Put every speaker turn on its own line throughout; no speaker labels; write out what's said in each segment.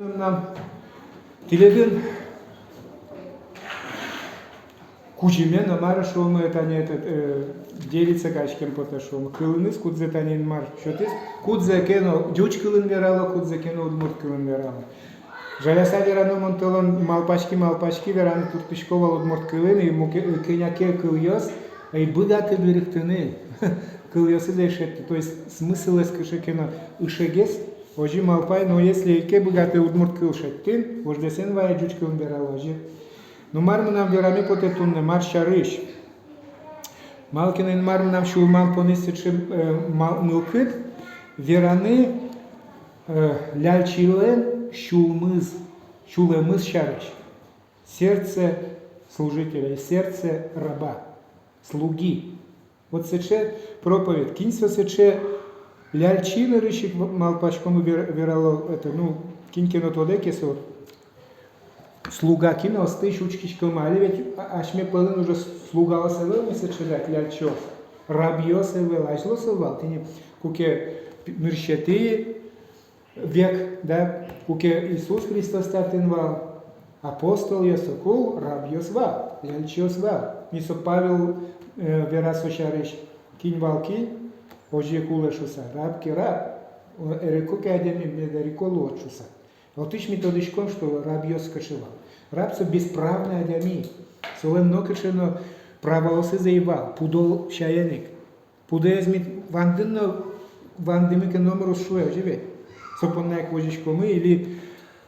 Нам телегин кучимен амара шома это не делится качкем поташом. Кылыныз кудзе танин мар шотис кудзе кено дюч кылын верало кудзе кено удмурт кылын верало. Жаляса верано монтолон малпачки верано тут пешкова удмурт кылын и кеняке кыльёс и быдаты берегтыны кыльёсы зайшетты. То есть смысл эскыше кено ишегес ожи малпай, но если ке быгаты удмурт кылшеттин, вождесен вая дюч кылын верало ожи. Ну мармынам верами потетунне мар шарыш. Малкинен мармынам шулман понесечем мылкыт вераны ляльчилен шулемыз шарыш. Сердце служителя, сердце раба, слуги. Вот сече проповедь. Кинься сече ляльчилы рыщик малпачкому верало это, ну, кинькино тодекесо. Слуга кино стыш учкиш кылмали, ведь ашме пылын уже слуга осевел месячедак ляльчов. Рабьё севел, ажло севал. Ты не куке мирщеты век, да, куке Иисус Христос татынвал. Апостол Йосокул рабьё свал, ляльчо свал. Мисо Павел верасо шарыш киньвал кинь, ожи кулешуса. Раб ки раб, эреко кядеми бедарико лочуса. Вот ищ методичком, что рабьё скашивал. Раб со бесправный адями. Солем нокачено правосы заебал. Пудол шаяник. Пудезмит вандымика номеру шуя живет. Сопонная кожичком или,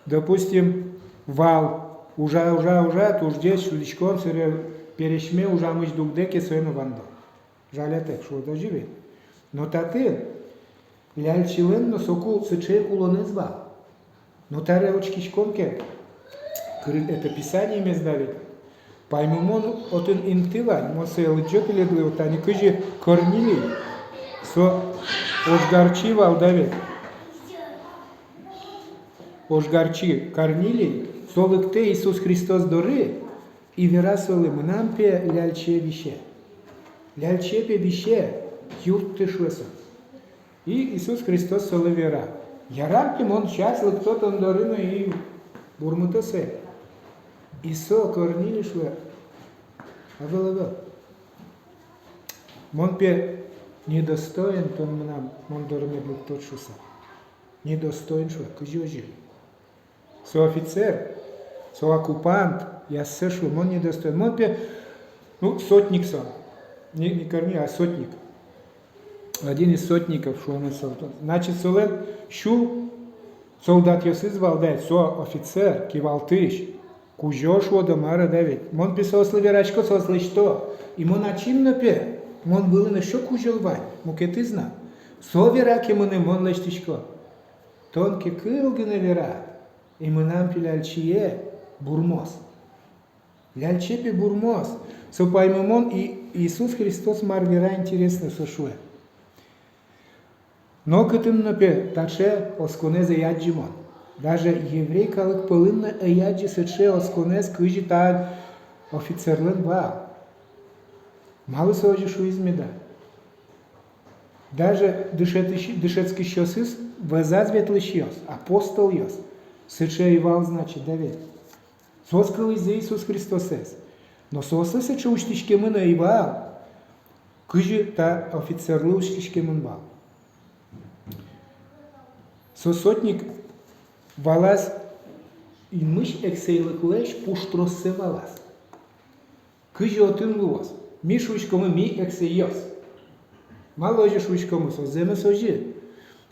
допустим, вал. Ужа, то здесь шудичком сыре перешме ужа мыч дугдеке своему вандал. Жалятек, что это живет. Но таты ляльчилен, но соку сычей кулоны звал. Но таре очкишкомке, это писание имя сдали. Поймумон отын интыла, мосе лычет или вот они кыжи корнили, со ожгарчи валдаве. Ожгарчи корнили, солыкте Иисус Христос доры, и верасолы мнампе ляльче вище. Ляльчепе вище, юрт тышвеса. И Иисус Христос солы вера. Ярарким он счастлив, кто-то он дорыно и бурмутосе. Исо корнилишве, а выловел. Мон пе недостоин, то нам мон дорыно был тот шуса. Недостоин шве, кыжожи. Со офицер, со оккупант, я сэшу, мон недостоин. Мон пе, ну, сотник со. Не корни, а сотник. Один из сотников, что он солдат. Значит, солен щу солдат йосы звал дать, со офицер, кивал тыш, кужош вода мара давид. Мон писал славерачко, сослы что? И мон очим напе, мон был на что кужел вань, муке ты зна. Со вераки моны мон лештичко. Тонкий кылгы на вера, и мы нам пиляльчие бурмос. Ляльчепи бурмос. Со поймемон и Иисус Христос мар вера интересно сошуе. Но кытын напе таче осконезе яджимон. Даже еврей калык пылынна яджи сече осконез кыжи та офицерлын ва. Мало сожи шуизмеда. Даже дышецкий щосыс вазазвет щос, апостол йос. Сече ивал значит давид. Соскал из Иисус Христосес. Но сослы сече уштичке мына ивал. Кыжи та офицерлы уштичке мын вал. Сосотник валаз и мыш эксейлыклэш пуштросе валаз. Кыжи отын луос. Ми шуичкому ми эксейос. Мало же шуичкому соземе сожи.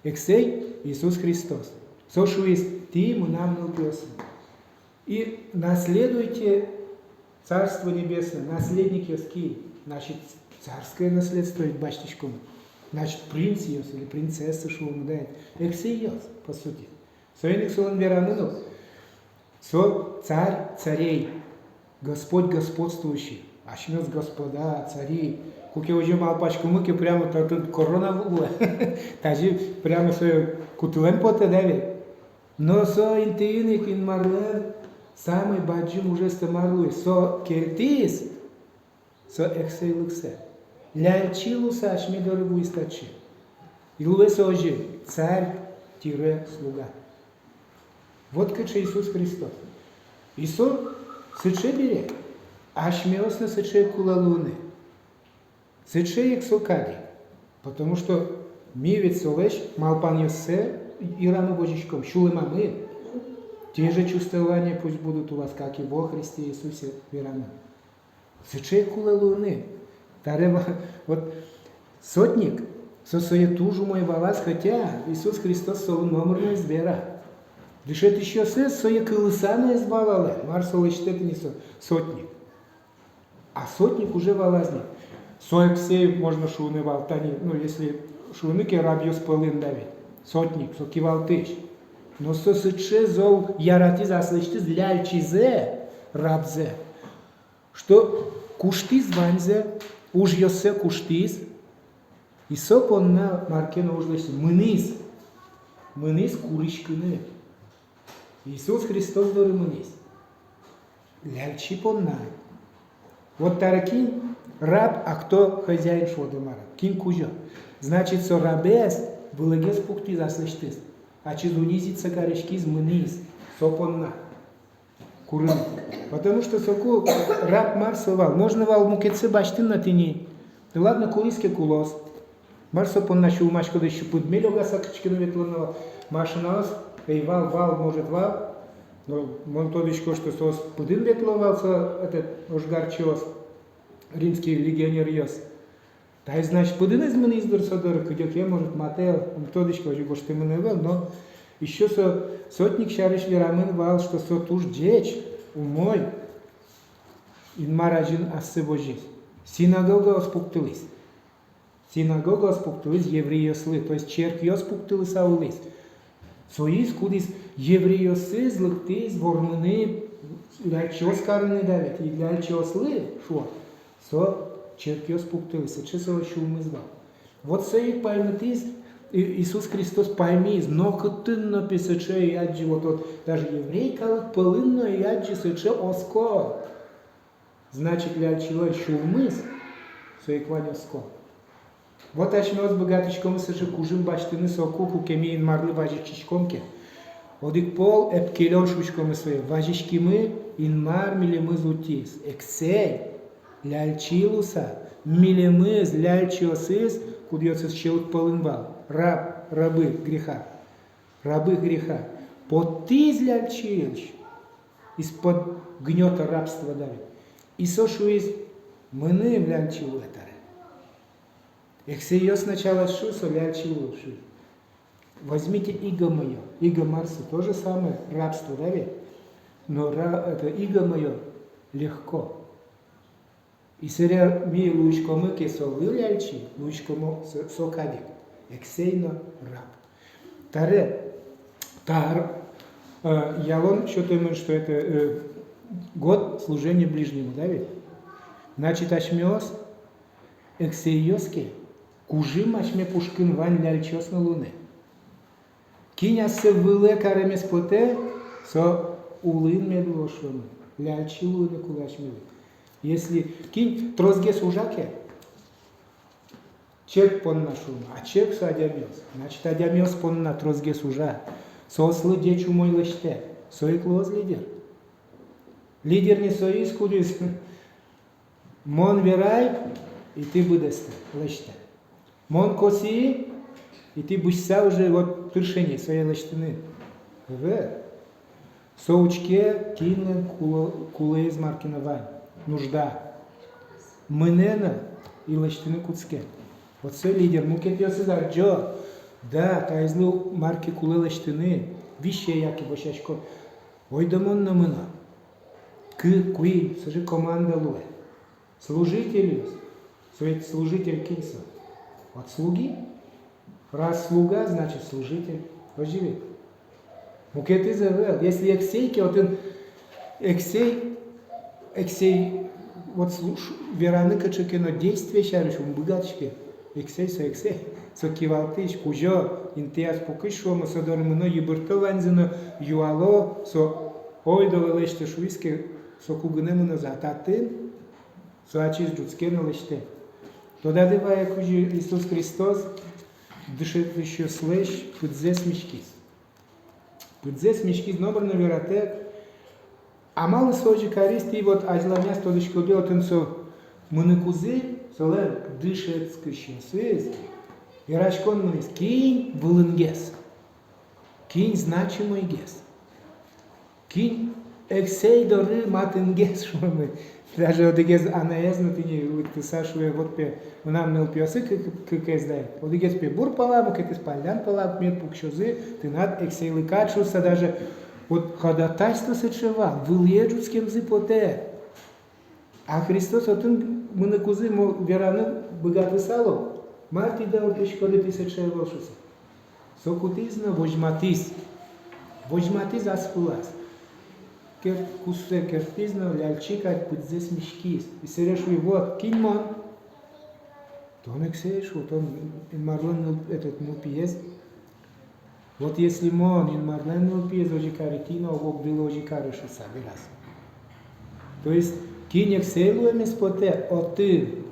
Эксей Иисус Христос. Со шуис ты ему нам нылпёсын. И наследуйте Царство Небесное, наследник Йоски. Значит, царское наследство, бачтичкому. Значит, принц йос или принцесса, что он дает. Эксей йос, по сути. Союзник солон веранынул. Со царь царей, Господь господствующий. Ашмёс господа, цари. Куки уже малпачку муки прямо тут корона была. Тажи прямо свою кутулем поте дали. Но со интиник ин марлен, самый баджим уже стамарлуй. Со кертис, со эксей лыксе. Ляльчилуса ашме дорогу истачи. И луэсожи царь-слуга. Вот кыче Иисус Христос. Исо сыче бере, аж меосно сыче кулалуны. Сыче як сокади. Потому что ми ведь солеш малпан йосе и рано божичком. Шулы мамы. Те же чувствования пусть будут у вас, как и во Христе Иисусе верано. Сыче кулалуны. Тарева, вот сотник, со своей тужу мой валас, хотя Иисус Христос солон номерно избера. Дышет еще свои колесаны избавали. Марсол это не сотник. А сотник уже валазник. Соек сей можно шуны валтани. Ну, если шуныки рабьё спалын давить. Сотник, соки валтыш. Но со сыче зол ярати заслыштыз ляльчизе рабзе. Что куштиз ванзе, уж йосе куштиз. И соп он на маркена уж лишь мынис. Мынис куришкыны. Иисус Христос доры мынис. Ляльчи понна. Вот таракин раб, а кто хозяин шодымара? Кин кужо. Значит, со рабес вылегес пухти заслыштыз. А чиз унизится корешкиз мынис. Сопонна. Курын. Потому что соку раб марсовал. Можно вал мукеце баштын на тени. Да ладно, кулиске кулос. Марсопонна шулмашко да еще подмелёга сакачкину ветланова. Машиналас. И вал, может вал, но монтовичко, что сос пудин ветловался, этот ожгарчос, римский легионер йос. Та и значит, пудин из меня издор содор, кудек я, может, мател, монтовичко, его что мы навел, но еще сотник шариш верамын вал, что со туж дечь, умой, ин маражин ассыбожись. Синагога оспуктылись. Синагога оспуктылись евреи ослы, то есть черк оспуктылись аулись. Соис, кудис евреосы, злыктыз, вормыны, ляльчос карыны давят, и ляльчослы, шо, со черкиос пуктылыс, чесова шумызва. Вот соик поймытыз, Иисус Христос поймиз, но кытынно писаче и аджи, вот даже еврей калык пылынно и аджи сыче оско. Значит, ляльчило шумыз, соик вань оско. Вот ашмёс богатычком сыжы кужым баштыны соку кукемейн марлы важичичкомке. Одик пол эпкелён шучком свои важичкимы инмар милемыз утис. Эксей ляльчилуса милемыз ляльчиосыз кудьёцыз щеут полынвал. Рабы греха. Рабы греха. Потыз ляльчилщ. Из-под гнёта рабства давит. И сошуиз мыны ляльчилу это. Если ее сначала шусо, ляльчилу ши. Возьмите иго мое. Иго Марса то же самое, рабство, да ведь? Но это иго мое легко. И сыря ми лучко мыки со выляльчи, лучко со кадик. Эксейно раб. Тар, ялон, что-то именно, что это год служения ближнему, да ведь? Значит, ашмиос, эксейоски, кужим ашме пушкин вань ляльчос на луне. Киня се выле каремес поте, со улын медлошвам, ляльчи луне кулашмилы. Если кинь трозгес ужаке, черк пон на шум, а черк со адямес. Значит, адямес пон на трозгес ужа. Со слыде чумой леште, со и клоз лидер. Лидер не со искудис. Мон верай, и ты будешь леште. Мон коси, и ты будешь уже вот тыршение своей лештины. Соучке кинен куле из маркина вань. Нужда. Мынена и лештины куцке. Вот все лидер. Мукет йосызар джо. Да, тайзлу марки куле лештины. Вище яки бошашко. Ой дамон на мына. Куи, сажи команда луэ. Служитель, служитель кинса. От слуги. Раз слуга, значит служитель. Оживи. Мукет изавел. Если эксейки, вот он Эксей, вот вераны качекино действие шариш, он богатчики. Эксей, со кивалтыш, кужо, интиас покышу, мы со дормыно ебурто ванзино, юало, со ойдове леште шуиски, со кугнему назад, а ты, со ачис джуцкено леште. Тогда давай, кужи Иисус Христос, дышит еще слышь, тут здесь мешкис. Пыдзес мешки номер на веротек. А мало сожи користи вот азланя стодочку делать инсо муныкузы, солен дышит скрещен связь. И рачкон мыс кинь вылынгес. Кинь значимый гес. Кинь эксейдоры матынгес шумы. Даже вот игез анаезно ты не лыктысашуя вот пе нам нел пиосы как эздает. Вот игез пе бур палабу, как из полян палаб мед пукшозы, ты над эксейлыкачуса даже вот ходатайство сочева, вылежут с кем зыпоте. А Христос вот он мыныкузы вераны богатый сало. Марти да вот еще коли ты сочевал шуса. Сокутизно вожматис. Вожматис аспулас. Куссе кертизно ляльчика пыдзес мешкис. И серешуй вот киньмон. То он эксеешь, вот он марлен этот мупиез. Вот если мон марлен мупиез ожикаритина, обок было ожикарышу собирас. То есть кинь эксейлуем испоте отын,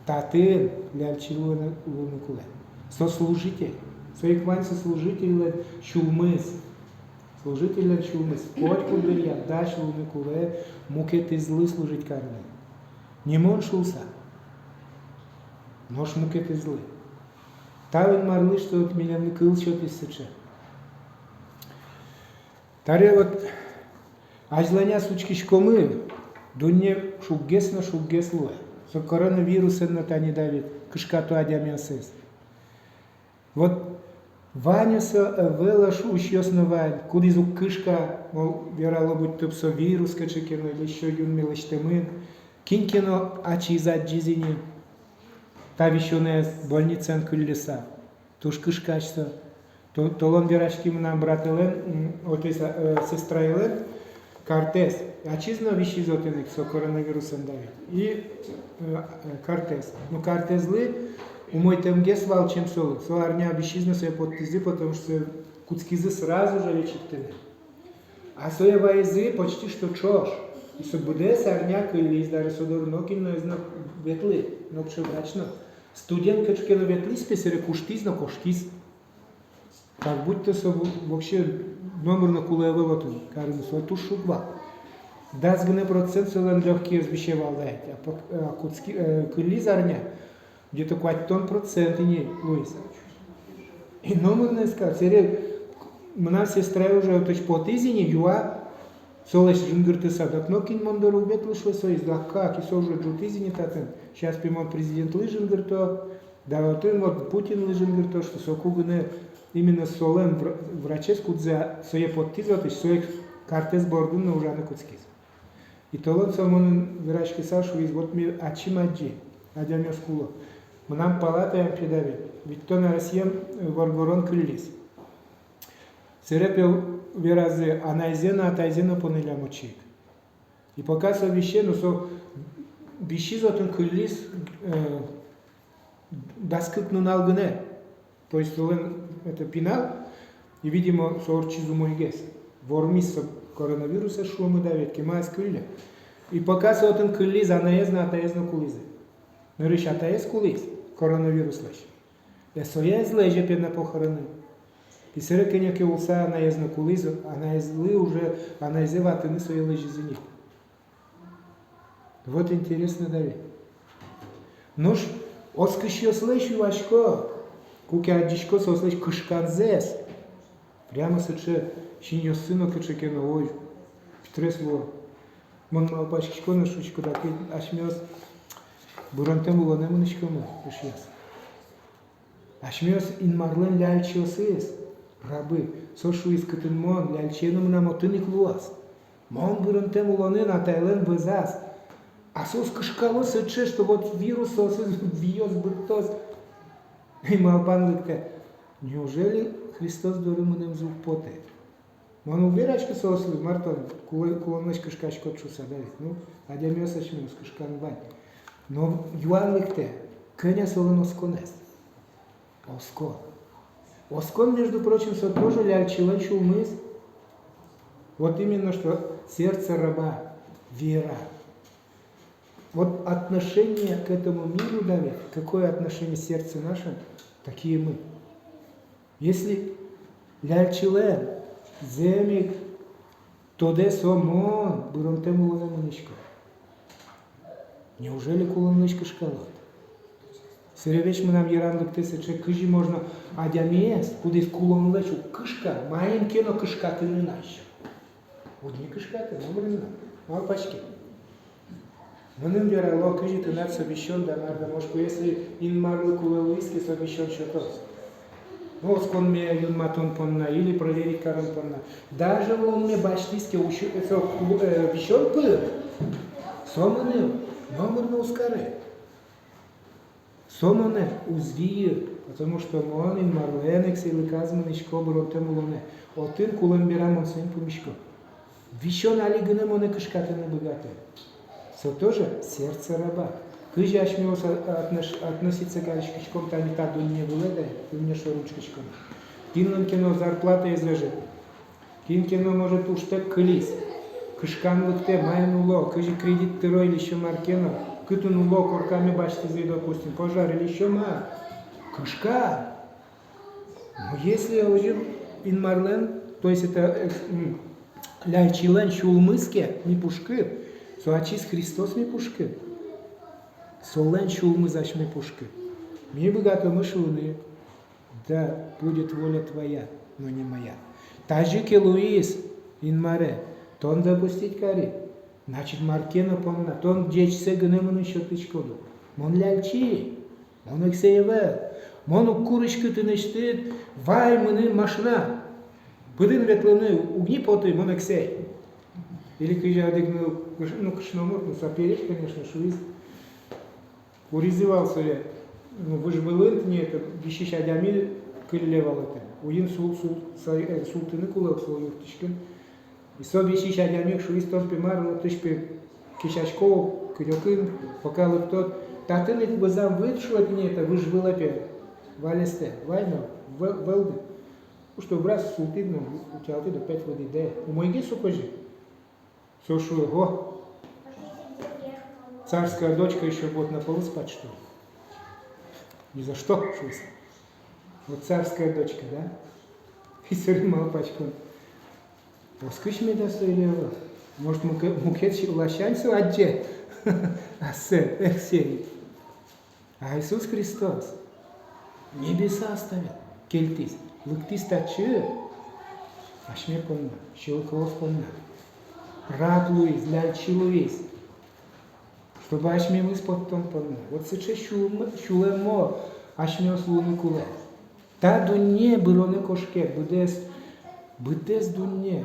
татын ляльчилуем лунукуле. Сослужитель. Соиквань сослужитель шулмыс. Служитель шулмыс. Хоть кудырья, дашь лунукуле, мукеты злы служить карны. Не мон шулса. Нож мукеты злы. Тавен марлы, что от меня выкыл что-то из сыча. Таре вот ажланя сучки шкомы, дунне шуггес на шуггес луэ. Со коронавирусом на тани давит, кышкату адямиосес. Вот Ваня со велаш ущёс навайн, куди зук кышка, мол, верало быть тупсо вирус качекино, или еще юн милоштемын, кинкино ачизат джизини, та вещёная больница кыллиса, туш кышкачса, толон верашки нам брателен, вот сестра Елен, картес, ачизно вещизотенек со коронавирусом давит, и картес. Ну картезлы, у мой темгес вал чем солод. Соларня обещизна свои подтизы, потому что куцкизы сразу же лечит тене. А свои вайзы почти что чош. И со буде сарняк или даже содор нокин, но из ног ветлы, но пше брачно. Студент качкено ветли спесере куштиз на коштиз. Как будто со вообще номер на кулеве вот он, карин со ту шугва. Дазгне процент солен легкие сбещевал дать, а куцки кыли зарня. Где-то квартон процент и не Луиса. И номер не сказал, серия, моя сестра уже точно по тизине, юа, солеш жингерты садок, но кинь мондору бет лышло соиз, да как, и со уже джу тизине татен, сейчас пимон президент лыжингерто, да вот он вот Путин лыжингерто, что сокугне именно солен врачес кудзе сое подтизо, то есть сое картез бордун на ужаны куцкиз. И толон самон врачки Сашу из вот ми ачимаджи, адямёс куло. Нам палата я педавит. Ведь то на России варгорон крылись. Серепел веразы анайзена атайзена понеля мочик. И пока со вещено, со вещизотен крылись даскытну налгне. То есть он это пинал, и видимо сорчизу мой гес. Вормис коронавируса шумы давит, кемай скрыля. И пока со отен крылись анаезна атайзна кулизы. Но речь атаез кулиз. Коронавирус лежит. Если я излежу на похороны, и сереки няки улса анаезна кулизу, анаезлы уже анаезеваты не свои лежи за них. Вот интересно дави. Нож, оскышьё слышу вашко, куки адишко сослышь кышканзес. Прямо сыче, шиньё сыно кычекено ой, петресло. Мон малпачкичко на шучку, так и ашмёс. Бурантем было не муничкому, решился. Ашмёс ин марлен ляльчиосес, рабы, сошу из катынмон, ляльченом на мотыник луас. Мон бурантем улоны на тайлен безас. А сос кашкало сече, что вот вирус сосыз вьёс бытос. И малпан лыкте. Неужели Христос дорымыным звук поте? Мон уверачка сослы, Мартон, кулоныш кашкачко чуса давит. Ну, адямёс ашмёс кашкан бань. Но юанликте, кеня солон осконес. Оскон. Оскон, между прочим, тоже ляльчилен шулмыс. Вот именно что сердце раба, вера. Вот отношение к этому миру, Давид, какое отношение сердца наше, такие мы. Если ляльчилен, Земик, тоде сомон, буронтем уланымынышко. Неужели куланышко шкалат? Сыревеч мы нам еранлык тесече кыжи можно адямиес, куда в куланлечу кышка, маем кено кышка ты не наешь. Одни кышка ты, но мы не знаем. Малпачки. Мынын верало кыжи ты над собищен, да нарда, может, если инмарлы кулалыски собищен шотос. Ну, скон мне юнматон понна, или проверить каран понна. Даже он мне баштиски вищен пыл. Соманы, номер на ускары. Сомане узвир, потому что он ин марленекс или казманишко бротемулоне. Отын кулемберам он своим помешко. Вищен алигане моне кышкатene богате. Со тоже сердце раба. Кыжи ашмиос относиться к ручкачком, там и так до не было, да? Ты мне что ручкачком? Кинлен кино зарплата излежит. Кин кино может уж так клис. Кышкан лыкте, майен уло, кыжи кредит тырой или еще маркено. Кытун уло, корками бачты зай, допустим, пожар или еще ма. Кышка. Но если уже инмарлен, то есть это ляйчилен шулмыске, не пушки, соачис Христос не пушки. Солен шулмы зашми пушки. Ми богато мышуны, да будет воля твоя, но не моя. Таджики Луис, инмаре, тон допустить кари. Значит, маркена помна, тон дечсе гнемон еще тычкоду. Мон ляльчи, мон эксееве, мон курочка ты нечтет, вай мыны машина. Пыдын ветлыны, угни поты, мон эксей. Или кыжа одегну, ну, кышномор, ну, соперечь, конечно, шуиз. Уризывался я, ну, вы же были, не это, вещища адямиль, кыллевал это. Уин султыны кулак свой юртышкин. И со вещища адямиль, шуиз тот пимар, тышпи кишачков, кырёкын, пока вот тот. Татыны базам вытшел от мне это, вы же были опять. Валесте, вайно, велды. Ну что, брас султин, у тебя ты до 5 воды, да. У моей сукожи. Сошу его. Царская дочка еще будет на полу спать, что ли? Ни за что, шусь. Вот царская дочка, да? И сырмал пачку. Оскыш мне достоилево. Может, мукетчи лощанцу отде? А сын, сери. А Иисус Христос небеса оставил. Кельтис. Лыктис тачы. Ашме помна. Щелков помна. Рад Луис, ляльчи Луис. Чтобы ашмем из-под том помна. Вот сейчас шулемо ашмем слуны куле. Та дунне быроны кошке, быдес дунне.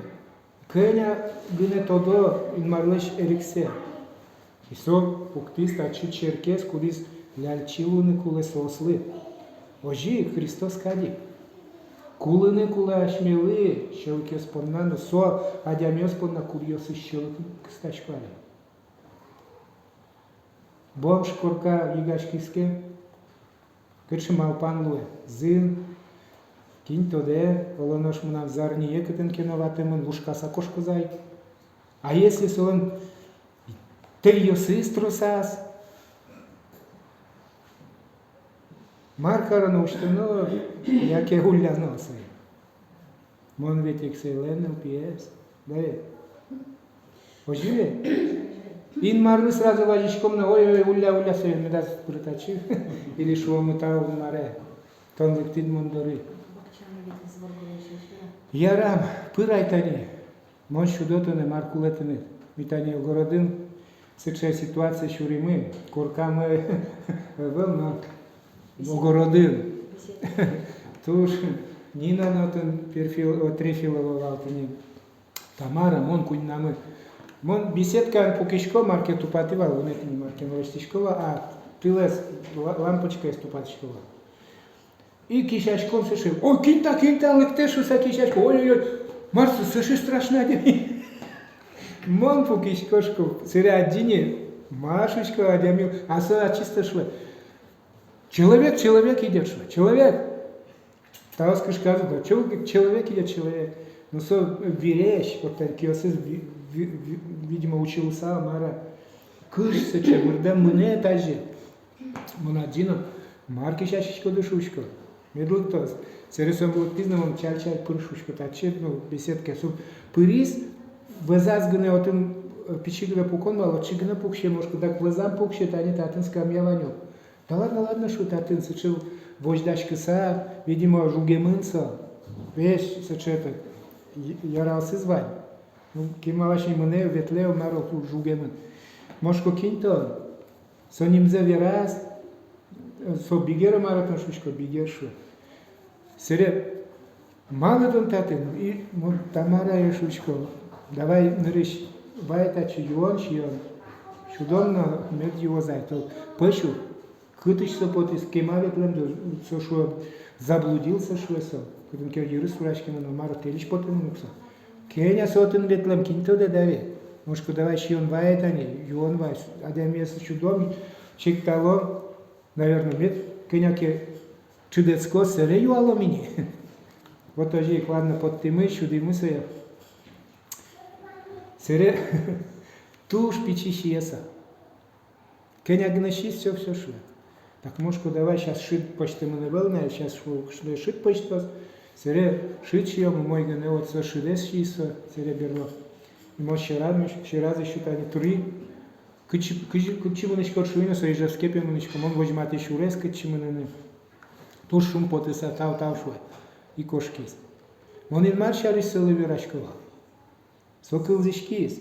Кэня гыне тодо инмарлеш эриксе. Исо уктис тачи черкес, кудис ляльчи луны куле сослы. Ожи Христос кади. Кулыны куле ашмелы, щелкес помна, но со адямес помна курьосы щелки кстачпали. Бомж корка ягашкиске, кыршы малпан луэ, зын, кинь тоде, олонош мунан зарни екытын киноватымын, лушкаса кошкузай. А если сон тельосы струсас, маркара научтено, яке гуляно сай. Мон ведь экселенный пьес, да ведь? Оживе? Ин марлы сразу ложечком на ой уля сой не даст притачи или шо мы там маре тон лектит мондори ярам пырайтани мон шудотане маркулетане витание городын сече ситуация шуримы коркамы велно городын туш нина нотен перфил трефиловал тани Тамара мон куннамы Мон беседка пукишко маркету патывал, он это не маркету ластишкова, а пилес лампочка из тупатишкова. И кишачком сушил. О, кинта, лектешу са кишачко. Ой, Марсу, суши страшно. Мон пукишкошку, сыря одине, Машечка одямил, а са чисто шло. Человек идет шло, человек. Таоска сказал, да, человек идет человек. Но со вещь, вот такие видимо, учился Мара. Кышся, чемырда мне тажи. Монадино, марки шашечко душушко. Медлтос. Сересом был пизнамом чалчал пыршушка, тачет, ну, беседка. Сум пырис, везазгне отым пичигве пукон мало, чигне пукше, может, так везам пукше, тани татын скамьяваню. Да ладно, что татын сычил вождачка са, видимо, жугемынца, вещь сычета, ярался звань. Ну, кималашни мне ветлео маро жугемын. Может, каким-то, со ним завераз, со бигера маратон шучко, бигершу. Сере, мало дон татын, и Тамара и шучко, давай нырыш, вайта чион, чудом на мед его зайто. Пышу, кытыш сопот из кемаве плем, со шо заблудился швесо, когда ке юры сурачки на Мару телич потенукса. Кеня сотен ветлем кинто да даве. Может, давай чион вайта не, юон вайс, а для места чудом, чек того, наверное, мед, кеня ке чудецко серею алумини. Вот тоже ладно под тымы, чуды мысли. Сере туш пичищеса. Кеня гнащись все шло. Так может давай сейчас шит почти мы не волна, сейчас шло шит почти. Сере шит чьем мой гне вот со шидес чисо сере берло. И может раз еще тани тури. Кычимы ничко шуина со ижа скепе мы ничко мон возьмать еще раз кычимы не. Туш шум потеса тау шуй и кошкис. Мон ин маршари сылы верашкова. Сокыл зишкис.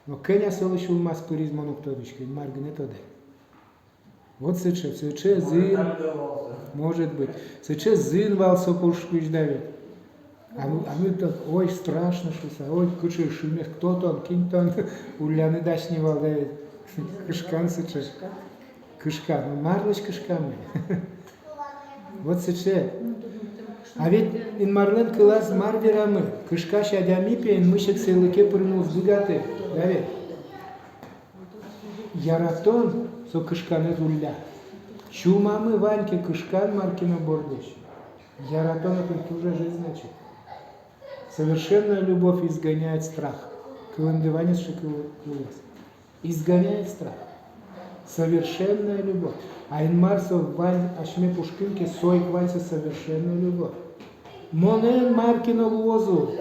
Но Кеня солышул мас пыриз монуктовичка, ин маргне тоде. Вот сыче зин, может быть. Сыче зин вал сопушку ждавит. А мы так, ой, страшно шуса, ой, кучер шумех, кто-то он, кинь-то уляны дашни вал давит. Кышкан сыче. Кышка, ну марлыч кышками. Вот сыче. А ведь ин марлен кылас марверамы, кышка шадямипе ин мышек селыке пырнул сдыгаты, давит. Яратон со кышканы зулля. Чумамы Ваньке кышкан маркина бордыш. Яратон это тоже жизнь значит. Совершенная любовь изгоняет страх. Кыландыванец шикылас. Изгоняет страх. Совершенная любовь. А инмарсов вань ашме пушкинке сой кваньса совершенная любовь. Монен маркина лозу.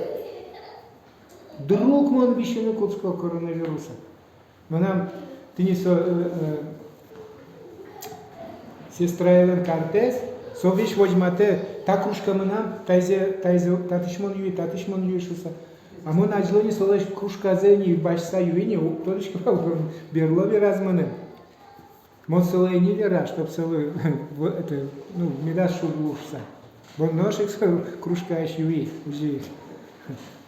Друг мон вещины кутского коронавируса. Но нам ты не сестра Элен Картес, совещ возьмате, та кружка мы нам, татишмон юи шуса. А мы на жлоне солеш кружка зени, башса юини, точка берлови разманы. Мон солей не вера, чтоб солы, это, ну, меда шугушса. Бон ношек кружка аж юи, уже.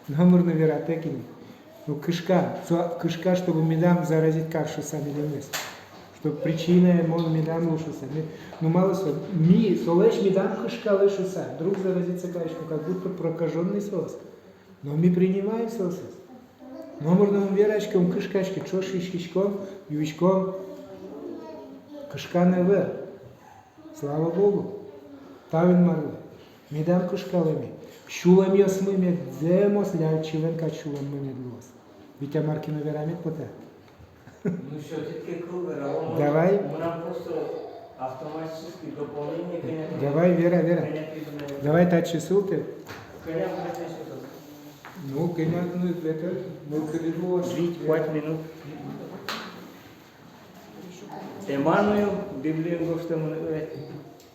Номер на вера текини. Ну, кышка, чтобы медам заразить кашу сами лемес. Чтобы причина мон медам лушуса. Ну, мало что, солеш медам кышка лышуса. Друг заразится кашку, как будто прокаженный сос. Но мы принимаем сос. Номер на верочком кышкачки, чошишкичком, юичком. Кышка не вер. Слава Богу. Тавин марлы. Медам кышкалами. Шулам ясмыми дземос лячивен качулам мы медлос. Ведь Маркина верамет пота.
Ну что, ты кругом,
Давай.
Мы нам просто автоматически дополнение.
Давай, Вера. Давай та часу ты. Ну, конечно, ну это, ну коридор.
5 минут. Емануил, Библию гостем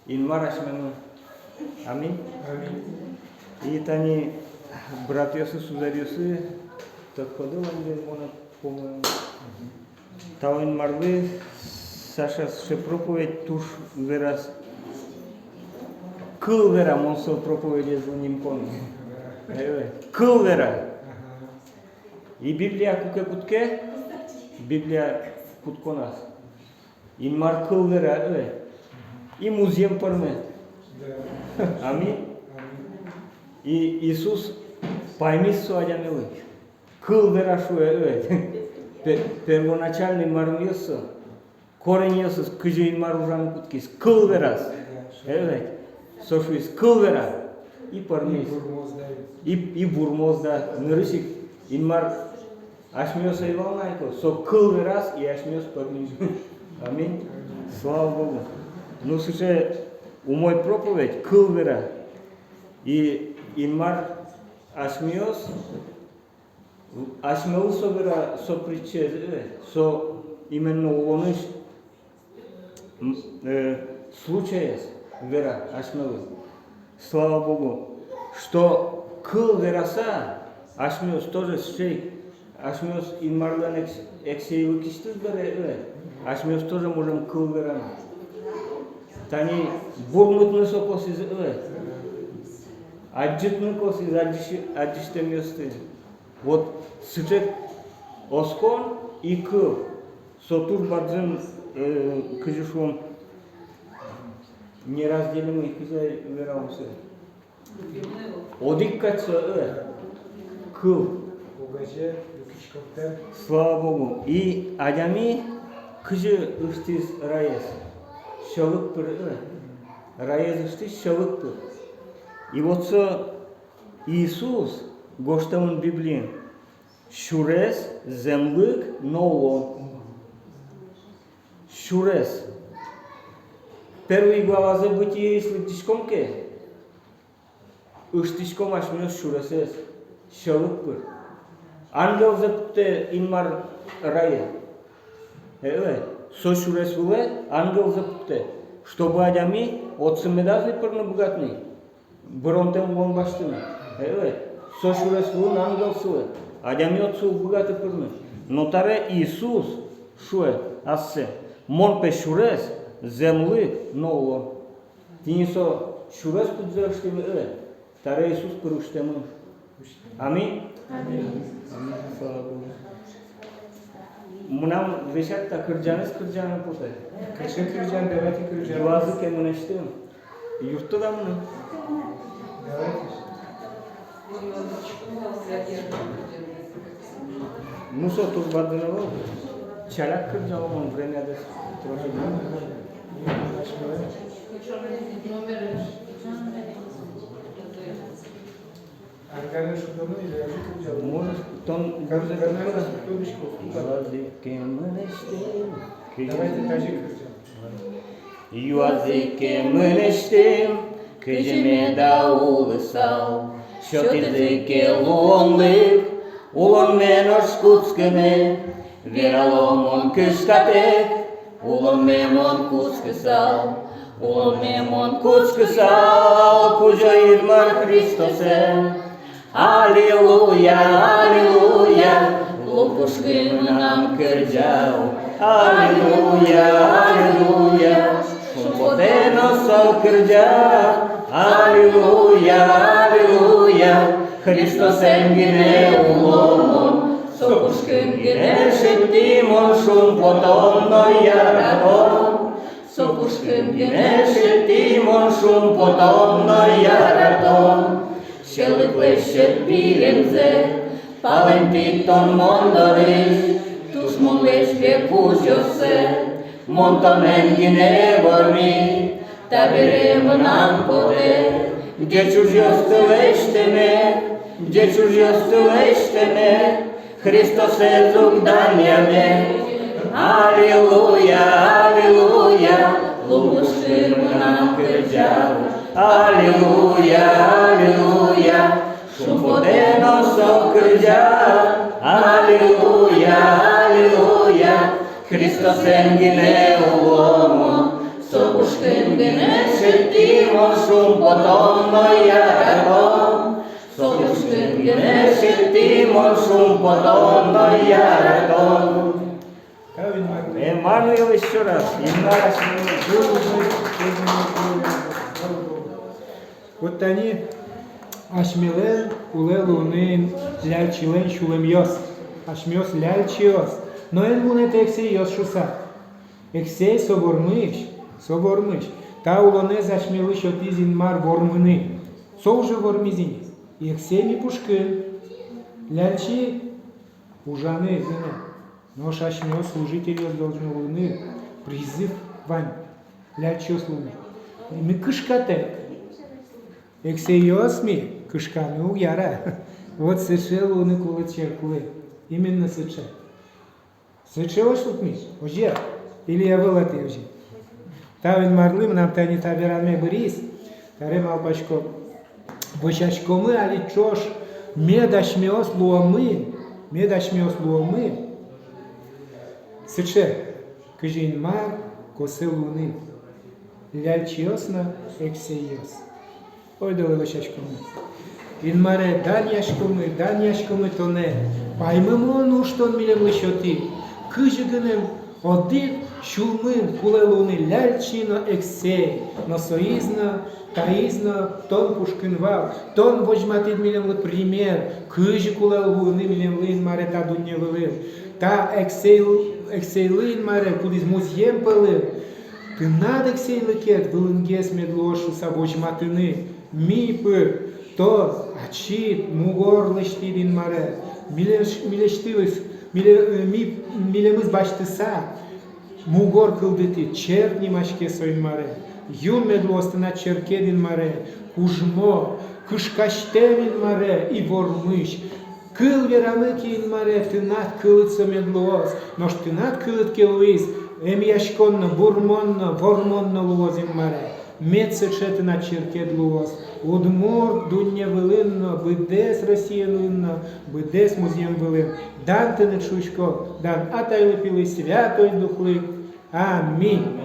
инмараш мену. Аминь.
Аминь.
И тани братья Сузариусы, так ходил он, по-моему. Тауин Марвы, Саша ще проповедь туш выраз. Кыл вера, монсо проповеди за ним помню. Кыл вера. И Библия кутке, Библия кутко нас. Инмар кыл вера, и музеем порме. Аминь. И Иисус пойми суадямилы. Кыл вера шуэ, первоначальный мармьёсо, корень ёсо, кыжейн маружан куткис, кыл верас. Сошуис кыл вера. И пормис. И бурмоз да, нырысик, инмар ашмёсо и волнайко, со кыл верас и ашмёс пормис. Аминь. Слава Богу. Ну, слушай, у мой проповедь кыл вера. И инмар ашмиос, ашмеу собира сопричезе, со именно улоныш случаес вера ашмеу. Слава Богу, что кыл вераса, ашмиос тоже шейк, ашмиос инмарлан эксею кистус бере, ашмиос тоже можем кыл верам. Тани бурмутны сокос из аджитны кос из аджиштемиосты. Вот сычек оскон и кыл. Сотур баджин кыжишом неразделимый кызай вераумсы. Одик качса кыл. Слава Богу. И адями кыжы ыштиз раес. Шалык пыр раес ыштиз шалык пыр. И вот Иисус гоштамын Библиен. Шурес землык ново. Шурес. Первый глава за бытие, если тишком ке. Ыштишком ашмёс шуресес. Шалык пыр. Ангел запте инмар рае. Со шурес вуле ангел запте. Чтобы адями от семедазы пырны богатный. Бронтем вон баштына. Со шурес вуле ангел суе. Адями от су богаты пырны. Но таре Иисус шуе ассе. Мон пе шурес землык ново. Тини со шурес кудзерштеме таре Иисус пыруштемы. Аминь. Слава Богу. Мунам вешатта кырджаныс кырджаны потай.
Кеше кырджан, давайте кырджан.
Юазы кемунештем. Юртта да муны. Ну со тур бадынова. Чарак кырджан он время дес.
Арганы шудону или я кырджан?
Может, тон
Давайте тажик кырджан.
Юазы кемунештем. Кыжыме да улысал. Шот языке луонлык. Улон мен ошкутскыны. Вераломон кышкатек. Улон мемон кускысал. Улон мемон кускысал. Кужа ирмар Христосен. Аллилуйя, аллилуйя. Лукушкынам кырджау. Аллилуйя, аллилуйя. Шумпотено со кырджа. Аллилуйя, аллилуйя. Христосен гине уломон. Сокушкын гине шеттимон. Шумпотонно яратон. Сокушкын гине шеттимон. Шумпотонно яратон. Шелыклешет пилензе. Палентитон мондориш. Тушмон лешке кужосе. Монтамен гине vormi, taberemănan pote, de ciujostulește-me, Hristose zugdania me. Aleluia, aleluia, lubuștâmânam cărgeau. Aleluia, aleluia, șumpodeno s-o cărgea. Aleluia, aleluia, Христосен гине уломо, сокушкын гине шеттимон шумпотонно яратон. Сокушкын гине шеттимон шумпотонно яратон. Эммануил еще раз.
Вот они ашмелен улелунин лялчилен шулемьос. Ашмёс лялчиос. Но ен лунет ексей йос шуса. Ексей собормыш. Та улоне зашмелыш отизин мар вормыны. Со уже вормизинес. Ексей ми пушкын. Лялчи ужаны зина. Но шашмёс служитель йос должен луны. Призыв вань. Лялчиос луны. Мы кышкатек. Ексей йос ми кышканы у яра. Вот сыше луны кулачеркулы. Именно сыше. Сычева шутмиш, ожер, или я вылаты ожер. Тавин марлым нам тани табираме брис, таре малбашко Бочачкоми, али чош, медашміос луоми, сече, кажін мар, коселуни, ляльчіосна ексейос. Ой, дали бочачкоми. Він маре даняшкоми тоне, паймемо нуштон мілем лишоти, кижигенем один шулмин кулелуни ляльчино ексей, носоїзна, таїзна, тон пушкинвав, тон вожматид мілем ли пример, кижи кулелуни мілем лин маре та дунє велив, та ексейлин маре кудись музєм пелив, ти над ексейликет вилингес медлошу са вожматини, міпи, то ачит, мугор лештидин маре, мілеміз баштиса, мугор кылдыти, черпни машке сойн маре, юн медлостына черкедин маре, кужмо, кышкаштевин маре и вормыш, кыл верамыкин маре, тынат кылытса медлос, нош тынат кылыт келуиз, эмияшконно, бурмонно, вормонно луозин маре, медсечетына черкед луоз, удмор дуння велинно, бидес росіянинно, бидес музєм велин, дан ти не чучко, дан атайлипіли святой духли. Амінь.